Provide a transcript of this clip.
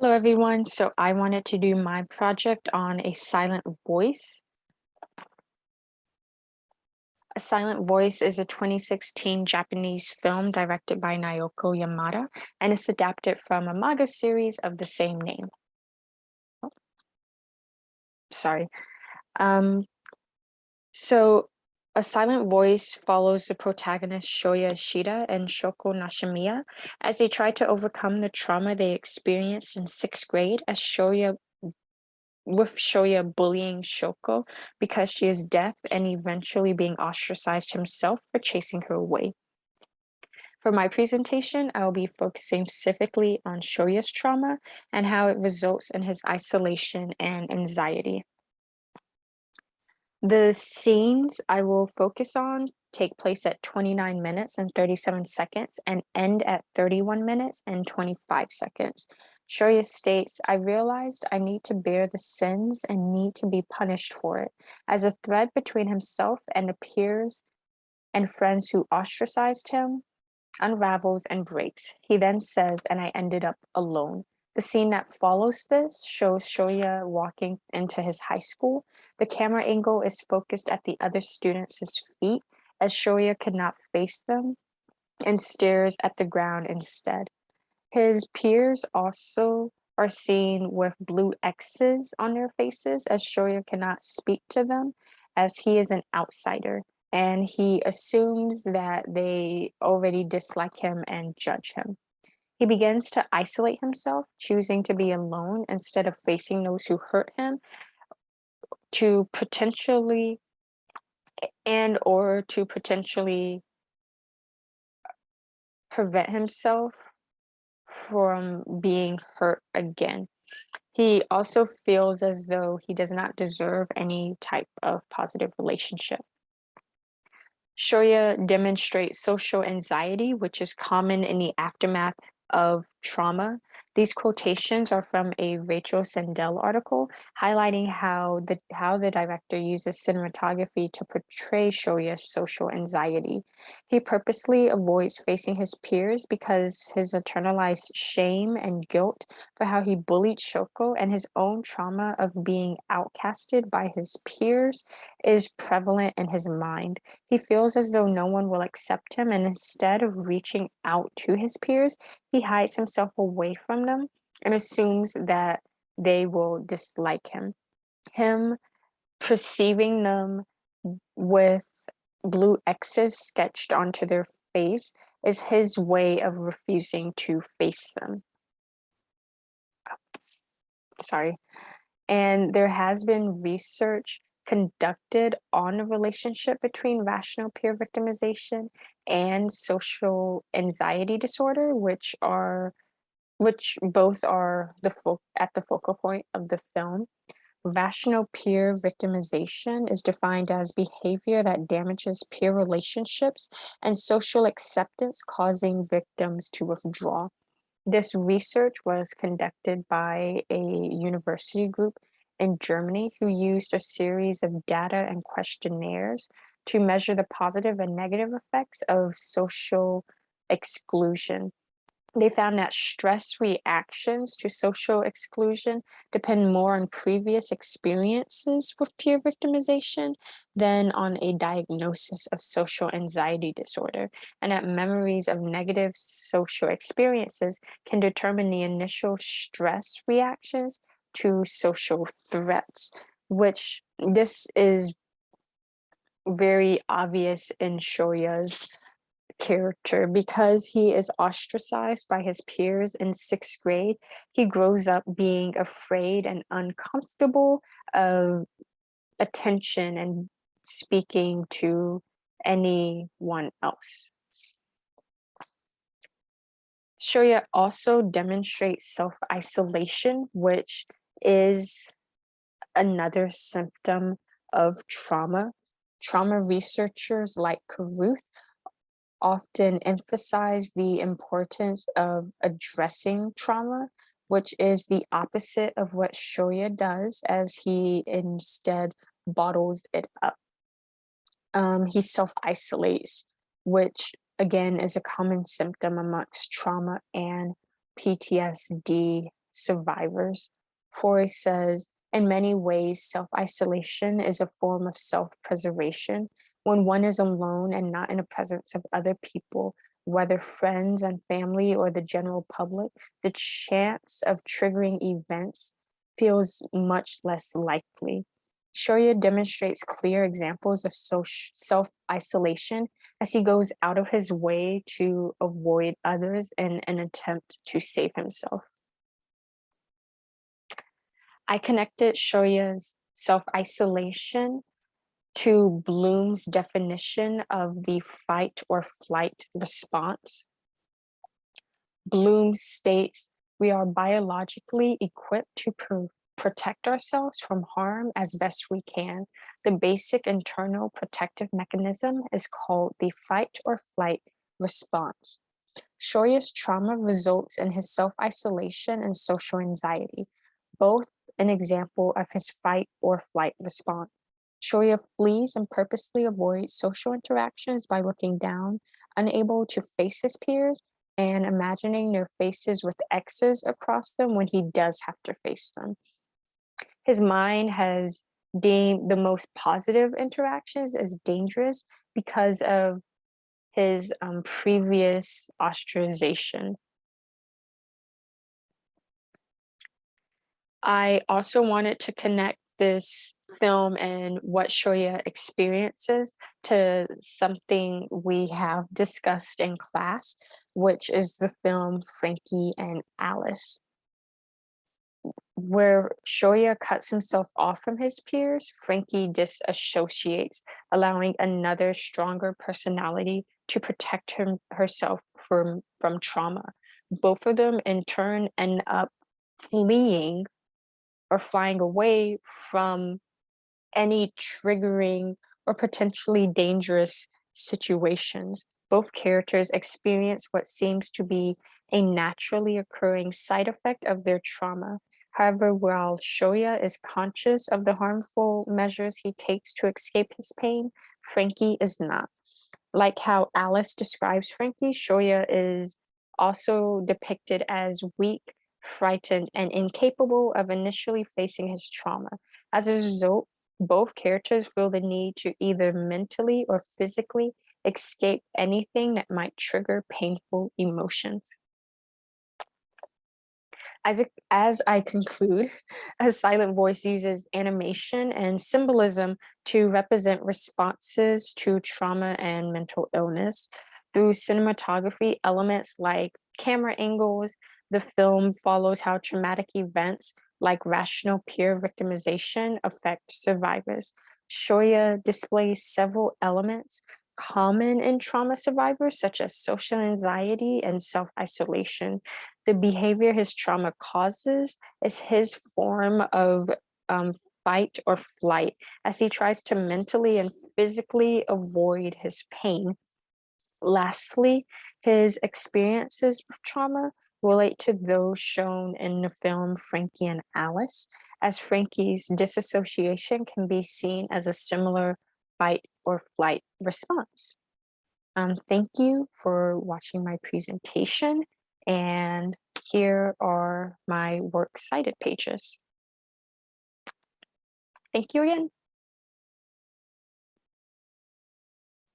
Hello, everyone. So I wanted to do my project on A Silent Voice. A Silent Voice is a 2016 Japanese film directed by Naoko Yamada, and it's adapted from a manga series of the same name. Oh, sorry. Um, so A Silent Voice follows the protagonist Shoya Ishida and Shoko Nashimiya as they try to overcome the trauma they experienced in sixth grade as Shoya bullying Shoko because she is deaf and eventually being ostracized himself for chasing her away. For my presentation, I will be focusing specifically on Shoya's trauma and how it results in his isolation and anxiety. The scenes I will focus on take place at 29 minutes and 37 seconds and end at 31 minutes and 25 seconds. Shoya states, I realized I need to bear the sins and need to be punished for it, as a thread between himself and the peers and friends who ostracized him unravels and breaks. He then says, and I ended up alone. The scene that follows this shows Shoya walking into his high school. The camera angle is focused at the other students' feet as Shoya could not face them and stares at the ground instead. His peers also are seen with blue X's on their faces as Shoya cannot speak to them as he is an outsider and he assumes that they already dislike him and judge him. He begins to isolate himself, choosing to be alone instead of facing those who hurt him to potentially to potentially prevent himself from being hurt again. He also feels as though he does not deserve any type of positive relationship. Shoya demonstrates social anxiety, which is common in the aftermath of trauma. These quotations are from a Rachel Sandel article highlighting how the director uses cinematography to portray Shoya's social anxiety. He purposely avoids facing his peers because his internalized shame and guilt for how he bullied Shoko and his own trauma of being outcasted by his peers is prevalent in his mind. He feels as though no one will accept him, and instead of reaching out to his peers, he hides himself away from them and assumes that they will dislike him. Him perceiving them with blue X's sketched onto their face is his way of refusing to face them. Sorry. And there has been research conducted on the relationship between rational peer victimization and social anxiety disorder, which both are at the focal point of the film. Rational peer victimization is defined as behavior that damages peer relationships and social acceptance, causing victims to withdraw. This research was conducted by a university group in Germany who used a series of data and questionnaires to measure the positive and negative effects of social exclusion. They found that stress reactions to social exclusion depend more on previous experiences with peer victimization than on a diagnosis of social anxiety disorder, and that memories of negative social experiences can determine the initial stress reactions to social threats, which this is very obvious in Shoya's character because he is ostracized by his peers in sixth grade. He grows up being afraid and uncomfortable of attention and speaking to anyone else. Shoya also demonstrates self isolation, which is another symptom of trauma. Trauma researchers like Caruth often emphasize the importance of addressing trauma, which is the opposite of what Shoya does, as he instead bottles it up. He self isolates, which again is a common symptom amongst trauma and PTSD survivors. Foy says, in many ways, self-isolation is a form of self-preservation. When one is alone and not in the presence of other people, whether friends and family or the general public, the chance of triggering events feels much less likely. Shoya demonstrates clear examples of self-isolation as he goes out of his way to avoid others in an attempt to save himself. I connected Shoya's self-isolation to Bloom's definition of the fight or flight response. Bloom states, we are biologically equipped to protect ourselves from harm as best we can. The basic internal protective mechanism is called the fight or flight response. Shoya's trauma results in his self-isolation and social anxiety, both an example of his fight or flight response. Shoya flees and purposely avoids social interactions by looking down, unable to face his peers, and imagining their faces with X's across them when he does have to face them. His mind has deemed the most positive interactions as dangerous because of his previous ostracization. I also wanted to connect this film and what Shoya experiences to something we have discussed in class, which is the film Frankie and Alice. Where Shoya cuts himself off from his peers, Frankie disassociates, allowing another stronger personality to protect herself from trauma. Both of them in turn end up fleeing or flying away from any triggering or potentially dangerous situations. Both characters experience what seems to be a naturally occurring side effect of their trauma. However, while Shoya is conscious of the harmful measures he takes to escape his pain, Frankie is not. Like how Alice describes Frankie, Shoya is also depicted as weak, frightened, and incapable of initially facing his trauma. As a result, both characters feel the need to either mentally or physically escape anything that might trigger painful emotions. As I conclude, A Silent Voice uses animation and symbolism to represent responses to trauma and mental illness. Through cinematography, elements like camera angles, the film follows how traumatic events like rational peer victimization affect survivors. Shoya displays several elements common in trauma survivors, such as social anxiety and self isolation. The behavior his trauma causes is his form of um, fight or flight as he tries to mentally and physically avoid his pain. Lastly, his experiences with trauma relate to those shown in the film Frankie and Alice, as Frankie's disassociation can be seen as a similar fight or flight response. Thank you for watching my presentation, and here are my works cited pages. Thank you again.